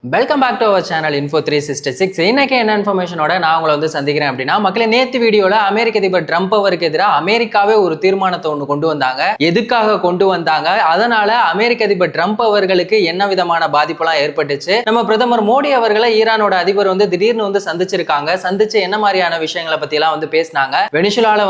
Welcome back to our channel Info 366. இன்னைக்கு என்ன இன்ஃபர்மேஷனோட நான் உங்களை சந்திக்கிறேன் அப்படின்னா, மக்களே நேத்து வீடியோல அமெரிக்க அதிபர் ட்ரம்ப் அவருக்கு எதிராக அமெரிக்காவே ஒரு தீர்மானத்தை ஒன்று கொண்டு வந்தாங்க. எதுக்காக கொண்டு வந்தாங்க, அதனால அமெரிக்க அதிபர் ட்ரம்ப் அவர்களுக்கு என்ன விதமான பாதிப்புலாம் ஏற்பட்டுச்சு, நம்ம பிரதமர் மோடி அவர்களை ஈரானோட அதிபர் திடீர்னு சந்திச்சிருக்காங்க. சந்திச்சு என்ன மாதிரியான விஷயங்களை பத்தி எல்லாம் பேசினாங்க. வெனிசுலால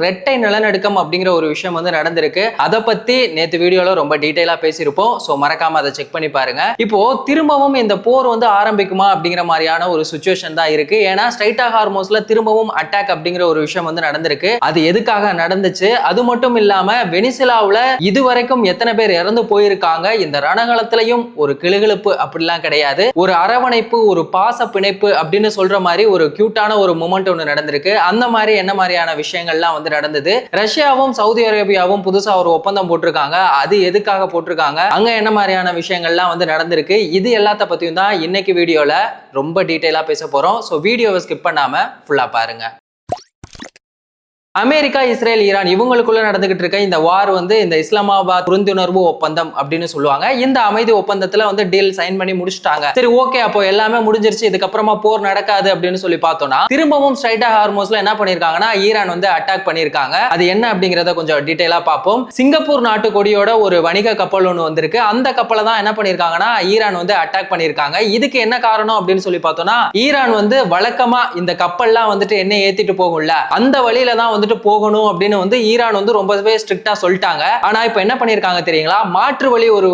ரெட்டை நிலநடுக்கம் அப்படிங்கிற ஒரு விஷயம் நடந்திருக்கு. அதை பத்தி நேத்து வீடியோல ரொம்ப டீடைலா பேசியிருப்போம். சோ மறக்காம அதை செக் பண்ணி பாருங்க. இப்போ திரும்பவும் இந்த போர் ஆரம்பிக்குமா அப்படிங்கிற மாதிரியான ஒரு சிச்சுவேஷன் தான் இருக்கு. ஏன்னா ஸ்ட்ரைட்டா ஹார்மோஸ்ல திரும்பவும் அட்டாக் அப்படிங்கிற ஒரு விஷயம் நடந்திருக்கு. அது எதுக்காக நடந்துச்சு, அது மட்டும் இல்லாம வெனிசுலாவுல இதுவரைக்கும் எத்தனை பேர் இறந்து போயிருக்காங்க, இந்த ரணகளத்திலையும் ஒரு கிளுகிழப்பு அப்படிலாம் கிடையாது, ஒரு அரவணைப்பு, ஒரு பாச பிணைப்பு அப்படின்னு சொல்ற மாதிரி ஒரு கியூட்டான ஒரு மொமெண்ட் ஒன்று நடந்திருக்கு. அந்த மாதிரி என்ன மாதிரியான விஷயங்கள்லாம் நடந்தது. ரஷ்யாவும் சவுதி அரேபியாவும் புதுசா ஒரு ஒப்பந்தம் போட்டிருக்காங்க. அது எதுக்காக போட்டிருக்காங்க, அங்க என்ன மாதிரியான விஷயங்கள்லாம் நடந்திருக்கு, இது எல்லாத்த பத்தியும் தான் இன்னைக்கு வீடியோல ரொம்ப டீடைலா பேச போறோம். சோ வீடியோவை ஸ்கிப் பண்ணாம ஃபுல்லா பாருங்க. அமெரிக்கா, இஸ்ரேல், ஈரான் இவங்களுக்குள்ள நடந்துகிட்டு இருக்க இந்த வார் இந்த இஸ்லாமாபாத் புரிந்துணர்வு ஒப்பந்தம் அப்படின்னு சொல்லுவாங்க. இந்த அமைதி ஒப்பந்தத்துல டீல் சைன் பண்ணி முடிச்சிட்டாங்க. சரி, ஓகே, அப்போ எல்லாமே முடிஞ்சிருச்சு, இதுக்கப்புறமா போர் நடக்காது அப்படின்னு சொல்லி பார்த்தோம்னா, திரும்பவும் ஸ்ட்ரைட்டா ஹார்மோஸ்ல என்ன பண்ணிருக்காங்கன்னா ஈரான் அட்டாக் பண்ணிருக்காங்க. அது என்ன அப்படிங்கறத கொஞ்சம் டீடைலா பார்ப்போம். சிங்கப்பூர் நாட்டு கொடியோட ஒரு வணிக கப்பல் ஒன்று வந்திருக்கு. அந்த கப்பலை தான் என்ன பண்ணிருக்காங்கன்னா ஈரான் அட்டாக் பண்ணிருக்காங்க. இதுக்கு என்ன காரணம் அப்படின்னு சொல்லி பார்த்தோம்னா, ஈரான் வழக்கமா இந்த கப்பல்லாம் என்ன ஏத்திட்டு போகும்ல, அந்த வழியில தான் போகணும் அப்படின்னு ஈரான் ரொம்பவே ஸ்ட்ரிக்ட்டா சொல்லிட்டாங்க. ஆனா இப்ப என்ன பண்ணிருக்காங்க தெரியுங்களா, மாற்று வழி, ஒரு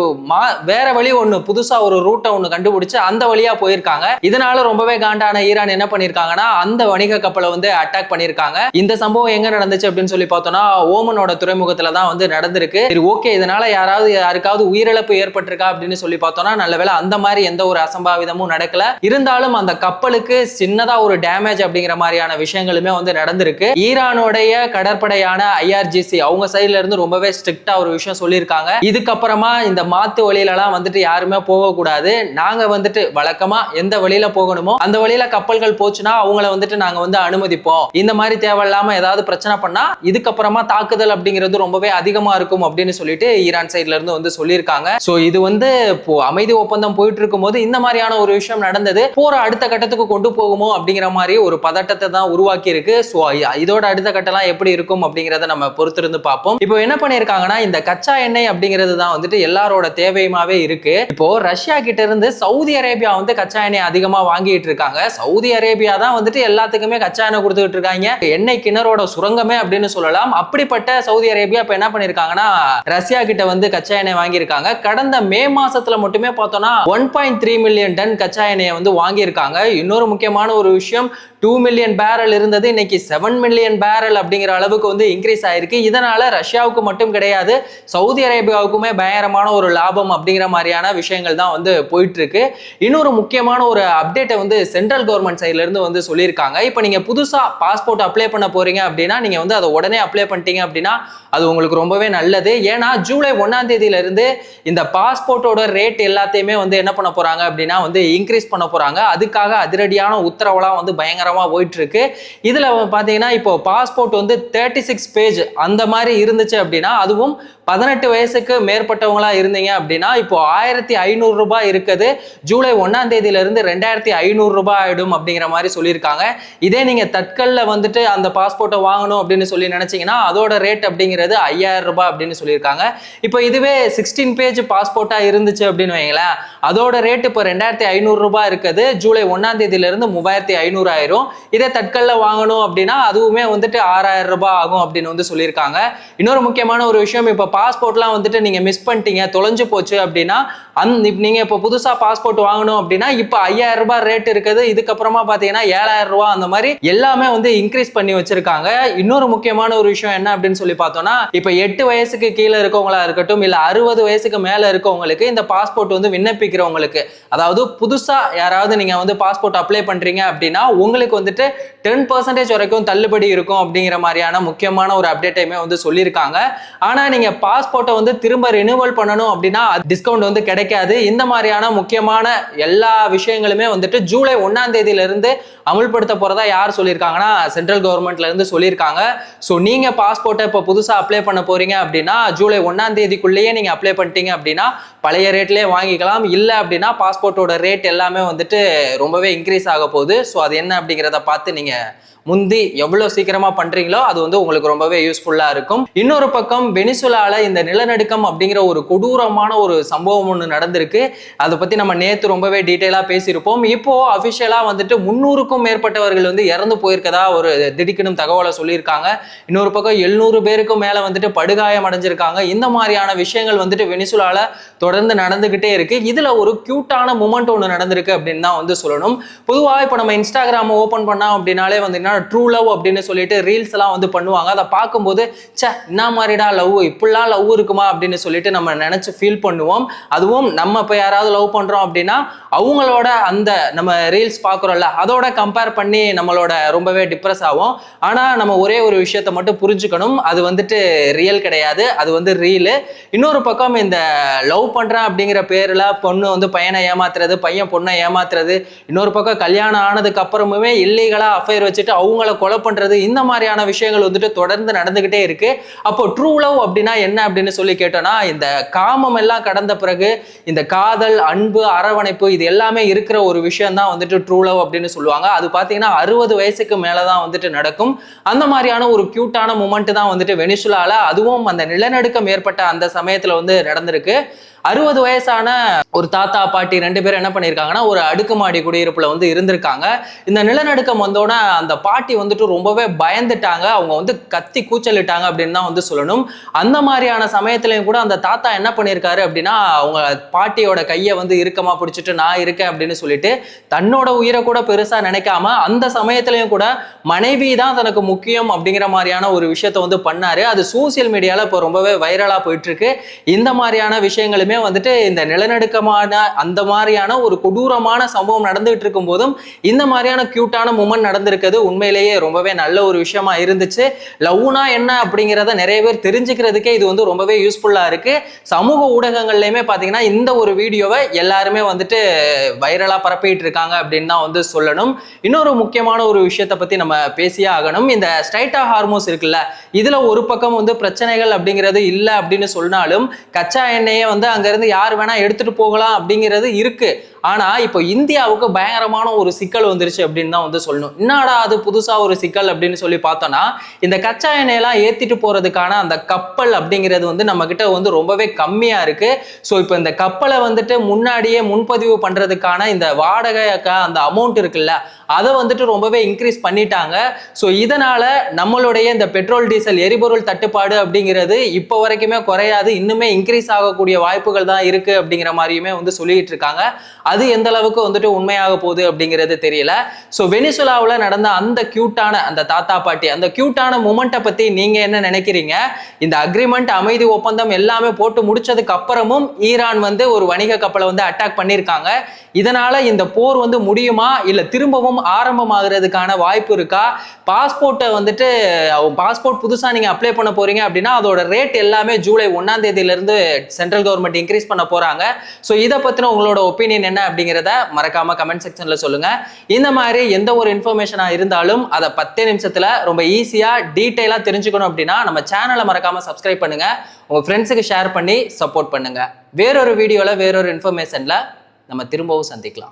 வேற வழி ஒண்ணு, புதுசா ஒரு ரூட்டை ஒண்ணு கண்டுபிடிச்சு அந்த வழியா போயிருக்காங்க. இதனால ரொம்பவே காண்டான ஈரான் என்ன பண்ணிருக்காங்கன்னா அந்த வணிக கப்பலை அட்டாக் பண்ணிருக்காங்க. இந்த சம்பவம் எங்க நடந்துச்சு அப்படின்னு சொல்லி பார்த்தோம்னா, ஓமனோட துறைமுகத்துல தான் நடந்திருக்கு. சரி, ஓகே, இதனால யாருக்காவது உயிரிழப்பு ஏற்பட்டிருக்கா அப்படின்னு சொல்லி பார்த்தோம்னா, நல்லவேளை அந்த மாதிரி எந்த ஒரு அசம்பாவிதமும் நடக்கல. இருந்தாலும் அந்த கப்பலுக்கு சின்னதா ஒரு டேமேஜ் அப்படிங்கிற மாதிரியான விஷயங்களுமே நடந்திருக்கு. ஈரானோட கடற்படையான IRGC அவங்க சைடுல இருந்து ரொம்பவே ஸ்ட்ரிக்ட்டா ஒரு விஷயம் சொல்லியிருக்காங்க. இதுக்கப்புறமா இந்த மாத்து வழியில எல்லாம் யாருமே போக கூடாது. நாங்க வழக்கமா எந்த வழியில போகணுமோ அந்த வழியில கப்பல்கள் போச்சுன்னா அவங்கள நாங்க அனுமதிப்போம். இந்த மாதிரி தேவையில்லாம ஏதாவது பிரச்சனை பண்ணா இதுக்கப்புறமா தாக்குதல் அப்படிங்கிறது ரொம்பவே அதிகமா இருக்கும் அப்படின்னு சொல்லிட்டு ஈரான் சைடுல இருந்து சொல்லியிருக்காங்க. சோ இது இப்போ அமைதி ஒப்பந்தம் போயிட்டு இருக்கும் போது இந்த மாதிரியான ஒரு விஷயம் நடந்தது. போற அடுத்த கட்டத்துக்கு கொண்டு போகுமோ அப்படிங்கிற மாதிரி ஒரு பதட்டத்தை தான் உருவாக்கி இருக்கு. சோ இதோட அடுத்த கட்டலாம் எப்படி இருக்கும் அப்படிங்கறத நம்ம பொறுத்திருந்து பார்ப்போம். இப்போ என்ன பண்ணிருக்காங்கன்னா, இந்த கச்சா எண்ணெய் அப்படிங்கிறது தான் எல்லாரோட தேவையுமாவே இருக்கு. இப்போ ரஷ்யா கிட்ட இருந்து சவுதி அரேபியா கச்சா எண்ணெய் அதிகமா வாங்கிட்டு இருக்காங்க. சவுதி அரேபியா தான் எல்லாத்துக்குமே கச்சா எண்ணெய் கொடுத்துட்டு இருக்காங்க. எண்ணெய் கிணறோட சுரங்கமே அப்படின்னு சொல்லலாம். அப்படிப்பட்ட சவுதி அரேபியா இப்ப என்ன பண்ணிருக்காங்கன்னா, ரஷ்யா கிட்ட கச்சா எண்ணெய் வாங்கியிருக்காங்க. கடந்த மே மாசத்துல மட்டுமே பார்த்தோம்னா 1.3 மில்லியன் டன் கச்சா எண்ணெயை வாங்கியிருக்காங்க. இன்னொரு முக்கியமான ஒரு விஷயம், 2 மில்லியன் பேரல் இருந்தது, இன்னைக்கு 7 மில்லியன் பேரல் அப்படிங்கிற அளவுக்கு இன்க்ரீஸ் ஆயிருக்கு. இதனால ரஷ்யாவுக்கு மட்டும் கிடையாது, சவுதி அரேபியாவுக்குமே பயங்கரமான ஒரு லாபம் அப்படிங்கிற மாதிரியான விஷயங்கள் தான் போயிட்டு இருக்கு. இன்னொரு முக்கியமான ஒரு அப்டேட்டை சென்ட்ரல் கவர்மெண்ட் சைட்ல இருந்து சொல்லியிருக்காங்க. இப்போ நீங்க புதுசா பாஸ்போர்ட் அப்ளை பண்ண போறீங்க அப்படின்னா, நீங்க அதை உடனே அப்ளை பண்ணிட்டீங்க அப்படின்னா அது உங்களுக்கு ரொம்பவே நல்லது. ஏன்னா ஜூலை 1ஆம் தேதியில இருந்து இந்த பாஸ்போர்ட்டோட ரேட் எல்லாத்தையுமே என்ன பண்ண போறாங்க அப்படின்னா இன்க்ரீஸ் பண்ண போறாங்க. அதுக்காக அதிரடியான உத்தரவுலாம் பயங்கரமா போயிட்டு இருக்கு. இதுல பாத்தீங்கன்னா, இப்போ பாஸ்போர்ட் 36 பேஜ் அந்த மாதிரி இருந்துச்சு அப்படின்னா, அதுவும் 18 வயசுக்கு மேற்பட்டவங்களா இருந்தீங்க அப்படின்னா இப்போ 1500 ரூபாய் இருக்குது. ஜூலை 1ஆம் தேதியில இருந்து 2500 ரூபாய் ஆயிடும் அப்படிங்கிற மாதிரி சொல்லியிருக்காங்க. இதே நீங்க தட்கல்ல அந்த பாஸ்போர்ட்டை வாங்கணும் அப்படின்னு சொல்லி நினைச்சீங்கன்னா அதோட ரேட் அப்படிங்கிறது 5000 ரூபாய் அப்படின்னு சொல்லியிருக்காங்க. இப்போ இதுவே 16 பேஜ் பாஸ்போர்ட்டா இருந்துச்சு அப்படின்னு வைங்களேன், அதோட ரேட் இப்போ 2500 ரூபாய் இருக்குது. ஜூலை 1ஆம் தேதியில இருந்து 3500 ஆயிரும். இதே தட்கல்ல வாங்கணும் அப்படின்னா அதுவுமே 6000 ரூபாய் ஆகும் அப்படின்னு சொல்லியிருக்காங்க. இன்னொரு முக்கியமான ஒரு விஷயம், இப்போ பாஸ்போர்ட்லாம் நீங்க மிஸ் பண்ணிட்டீங்க, தொலைஞ்சு போச்சு அப்படின்னா, நீங்க இப்போ புதுசா பாஸ்போர்ட் வாங்கணும் அப்படின்னா இப்போ 5000 ரூபாய் ரேட் இருக்குது. இதுக்கப்புறமா பாத்தீங்கன்னா 7000 ரூபாய் அந்த மாதிரி எல்லாமே இன்க்ரீஸ் பண்ணி வச்சிருக்காங்க. இன்னொரு முக்கியமான ஒரு விஷயம் என்ன அப்படின்னு சொல்லி பார்த்தோம்னா, இப்போ 8 வயசுக்கு கீழே இருக்கவங்களா இருக்கட்டும், இல்ல 60 வயசுக்கு மேல இருக்கவங்களுக்கு இந்த பாஸ்போர்ட் விண்ணப்பிக்கிறவங்களுக்கு, அதாவது புதுசா யாராவது நீங்க பாஸ்போர்ட் அப்ளை பண்றீங்க அப்படின்னா உங்களுக்கு 10% வரைக்கும் தள்ளுபடி இருக்கும் அப்படிங்கிற மாதிரியான முக்கியமான ஒரு அப்டேட்டையுமே சொல்லியிருக்காங்க. ஆனா நீங்க பாஸ்போர்ட்டை திரும்ப ரினிவல் பண்ணணும் அப்படின்னா டிஸ்கவுண்ட் கிடைக்காது. இந்த மாதிரியான முக்கியமான எல்லா விஷயங்களுமே ஜூலை 1ஆம் தேதியில இருந்து அமல்படுத்த போறதா யார் சொல்லியிருக்காங்கன்னா சென்ட்ரல் கவர்மெண்ட்ல இருந்து சொல்லியிருக்காங்க. ஸோ நீங்க பாஸ்போர்ட்டை இப்போ புதுசா அப்ளை பண்ண போறீங்க அப்படின்னா ஜூலை 1ஆம் தேதிக்குள்ளேயே நீங்க அப்ளை பண்ணிட்டீங்க அப்படின்னா பழைய ரேட்லயே வாங்கிக்கலாம். இல்லை அப்படின்னா பாஸ்போர்ட்டோட ரேட் எல்லாமே வந்துட்டு ரொம்பவே இன்க்ரீஸ் ஆக போகுது. ஸோ அது என்ன அப்படிங்கிறத பார்த்து நீங்க முந்தி எவ்வளவு சீக்கிரமா பண்றீங்களோ அது வந்து உங்களுக்கு ரொம்பவே யூஸ்ஃபுல்லா இருக்கும். இன்னொரு பக்கம் வெனிசுலால இந்த நிலநடுக்கம் அப்படிங்கிற ஒரு கொடூரமான ஒரு சம்பவம் ஒன்று நடந்திருக்கு. அதை பத்தி நம்ம நேத்து ரொம்பவே டீட்டெயிலா பேசியிருப்போம். இப்போ அபிஷியலா வந்துட்டு 300க்கும் மேற்பட்டவர்கள் வந்து இறந்து போயிருக்கதா ஒரு திடுக்கிடும் தகவலை சொல்லியிருக்காங்க. இன்னொரு பக்கம் 700 பேருக்கும் மேல வந்துட்டு படுகாயம் அடைஞ்சிருக்காங்க. இந்த மாதிரியான விஷயங்கள் வந்துட்டு வெனிசுலால தொடர்ந்து நடந்துகிட்டே இருக்கு. இதுல ஒரு கியூட்டான மூமெண்ட் ஒன்று நடந்திருக்கு அப்படின்னு தான் வந்து சொல்லணும். பொதுவா இப்போ நம்ம இன்ஸ்டாகிராம் ஓபன் பண்ணா அப்படின்னாலே வந்து ட்ரூ லவ் அப்படின்னு சொல்லிட்டு ரீல்ஸ் எல்லாம் வந்து பண்ணுவாங்க. அதை பார்க்கும்போது என்ன மாதிரிடா லவ், இப்படிலாம் லவ் இருக்குமா அப்படின்னு சொல்லிட்டு நம்ம நினைச்சு ஃபீல் பண்ணுவோம். அதுவும் நம்ம இப்போ யாராவது லவ் பண்றோம் அப்படின்னா அவங்களோட அந்த நம்ம ரீல்ஸ் பார்க்குறோம்ல அதோட கம்பேர் பண்ணி நம்மளோட ரொம்பவே டிப்ரெஸ் ஆகும். ஆனா நம்ம ஒரே ஒரு விஷயத்த மட்டும் புரிஞ்சுக்கணும், அது வந்துட்டு ரியல் கிடையாது, அது வந்து ரீல். இன்னொரு பக்கம் இந்த லவ் பண்றேன் அப்படிங்கிற பேர்ல பொண்ணு வந்து பையனை ஏமாத்துறது, பையன் பொண்ணை ஏமாத்துறது, இன்னொரு பக்கம் கல்யாணம் ஆனதுக்கு அப்புறமுமே இல்லீகலா அஃபேர் வச்சுட்டு அவங்கள கொலை பண்றது, இந்த மாதிரியான விஷயங்கள் வந்துட்டு தொடர்ந்து நடந்துகிட்டே இருக்கு. அப்போ ட்ரூ லவ் அப்படின்னா என்ன அப்படின்னு சொல்லி கேட்டோம்னா இந்த காமம் எல்லாம் கடந்த பிறகு இந்த காதல், அன்பு, அரவணைப்பு இது எல்லாமே இருக்கிற ஒரு விஷயம் தான் வந்துட்டு ட்ரூ லவ் அப்படின்னு சொல்லுவாங்க. அது பாத்தீங்கன்னா 60 வயசுக்கு மேலதான் வந்துட்டு நடக்கும். அந்த மாதிரியான ஒரு கியூட்டான மூமெண்ட் தான் வந்துட்டு வெனிசுலால, அதுவும் அந்த நிலநடுக்கம் ஏற்பட்ட அந்த சமயத்துல வந்து நடந்திருக்கு. 60 வயசான ஒரு தாத்தா பாட்டி 2 பேரும் என்ன பண்ணியிருக்காங்கன்னா ஒரு அடுக்குமாடி குடியிருப்புல வந்து இருந்திருக்காங்க. இந்த நிலநடுக்கம் வந்தோட அந்த பாட்டி வந்துட்டு ரொம்பவே பயந்துட்டாங்க. அவங்க வந்து கத்தி கூச்சலிட்டாங்க அப்படின்னு தான் வந்து சொல்லணும். அந்த மாதிரியான சமயத்திலையும் கூட அந்த தாத்தா என்ன பண்ணியிருக்காரு அப்படின்னா அவங்க பாட்டியோட கையை வந்து இறுக்கமா பிடிச்சிட்டு நான் இருக்கேன் அப்படின்னு சொல்லிட்டு தன்னோட உயிரை கூட பெருசா நினைக்காம அந்த சமயத்திலையும் கூட மனைவி தான் தனக்கு முக்கியம் அப்படிங்கிற மாதிரியான ஒரு விஷயத்த வந்து பண்ணாரு. அது சோசியல் மீடியால இப்போ ரொம்பவே வைரலா போயிட்டு இருக்கு. இந்த மாதிரியான விஷயங்களுமே வந்துட்டு இந்த நிலநடுக்கமான அந்த மாதிரியான ஒரு கொடூரமான சம்பவம் நடந்துட்டு இருக்கும் போதும் இந்த மாதிரியான கியூட்டான மூமெண்ட் நடந்திருக்கிறது உண்மையிலேயே ரொம்பவே நல்ல ஒரு விஷயமா இருந்துச்சு. லவ்னா என்ன அப்படிங்கிறத நிறைய பேர் தெரிஞ்சுக்கிறதுக்கே இது வந்து ரொம்பவே யூஸ்ஃபுல்லா இருக்கு. சமூக ஊடகங்கள்லயுமே பாத்தீங்கன்னா இந்த ஒரு வீடியோவை எல்லாருமே வந்துட்டு வைரலா பரப்பிட்டு இருக்காங்க அப்படின்னு தான் வந்து சொல்லணும். இன்னொரு முக்கியமான ஒரு விஷயத்தை பத்தி நம்ம பேசியே ஆகணும். இந்த ஸ்ட்ரைட் ஆஃப் ஹார்மோன்ஸ் இருக்குல்ல, இதுல ஒரு பக்கம் வந்து பிரச்சனைகள் அப்படிங்கிறது இல்லை அப்படின்னு சொன்னாலும் கச்சா எண்ணெயை வந்து அங்க இருந்து யார் வேணா எடுத்துட்டு போகலாம் அப்படிங்கிறது இருக்கு. ஆனா இப்போ இந்தியாவுக்கு பயங்கரமான ஒரு சிக்கல் வந்துருச்சு அப்படின்னு தான் வந்து சொல்லணும். என்னடா அது புதுசா ஒரு சிக்கல் அப்படின்னு சொல்லி பார்த்தோம்னா இந்த கச்சா எண்ணெயெல்லாம் ஏத்திட்டு போறதுக்கான அந்த கப்பல் அப்படிங்கிறது வந்து நம்ம கிட்ட வந்து ரொம்பவே கம்மியா இருக்கு. ஸோ இப்போ இந்த கப்பலை வந்துட்டு முன்னாடியே முன்பதிவு பண்றதுக்கான இந்த வாடகை அந்த அமௌண்ட் இருக்குல்ல அதை வந்துட்டு ரொம்பவே இன்க்ரீஸ் பண்ணிட்டாங்க. ஸோ இதனால நம்மளுடைய இந்த பெட்ரோல் டீசல் எரிபொருள் தட்டுப்பாடு அப்படிங்கிறது இப்போ வரைக்குமே குறையாது, இன்னுமே இன்க்ரீஸ் ஆகக்கூடிய வாய்ப்புகள் தான் இருக்கு அப்படிங்கிற மாதிரியுமே வந்து சொல்லிட்டு இருக்காங்க. அது எந்த அளவுக்கு வந்துட்டு உண்மையாக போகுது அப்படிங்கிறது தெரியல. ஸோ வெனிசுலாவில் நடந்த அந்த கியூட்டான அந்த தாத்தா பாட்டி அந்த கியூட்டான மூமெண்ட்டை பத்தி நீங்க என்ன நினைக்கிறீங்க? இந்த அக்ரிமெண்ட் அமைதி ஒப்பந்தம் எல்லாமே போட்டு முடிச்சதுக்கு அப்புறமும் ஈரான் வந்து ஒரு வணிக கப்பலை வந்து அட்டாக் பண்ணியிருக்காங்க. இதனால இந்த போர் வந்து முடியுமா இல்ல திரும்பவும் ஆரம்பமாகிறதுக்கான வாய்ப்பு இருக்கா? பாஸ்போர்ட்டை வந்துட்டு பாஸ்போர்ட் புதுசா நீங்க அப்ளை பண்ண போறீங்க அப்படின்னா அதோட ரேட் எல்லாமே ஜூலை 1ஆம் தேதியில இருந்து சென்ட்ரல் கவர்மெண்ட் இன்க்ரீஸ் பண்ண போறாங்க. ஸோ இதை பத்தின உங்களோட ஒப்பீனியன் என்ன அப்படிங்கிறத மறக்காம கமெண்ட் செக்ஷன்ல சொல்லுங்க. இந்த மாதிரி எந்த ஒரு இன்ஃபர்மேஷனா இருந்தாலும் அதை 10 நிமிஷத்துல ரொம்ப ஈஸியா டீடைலா தெரிஞ்சுக்கணும் அப்படின்னா நம்ம சேனலை மறக்காம சப்ஸ்கிரைப் பண்ணுங்க, உங்க ஃப்ரெண்ட்ஸுக்கு ஷேர் பண்ணி சப்போர்ட் பண்ணுங்க. வேறொரு வீடியோல வேறொரு இன்ஃபர்மேஷன்ல நம்ம திரும்பவும் சந்திக்கலாம்.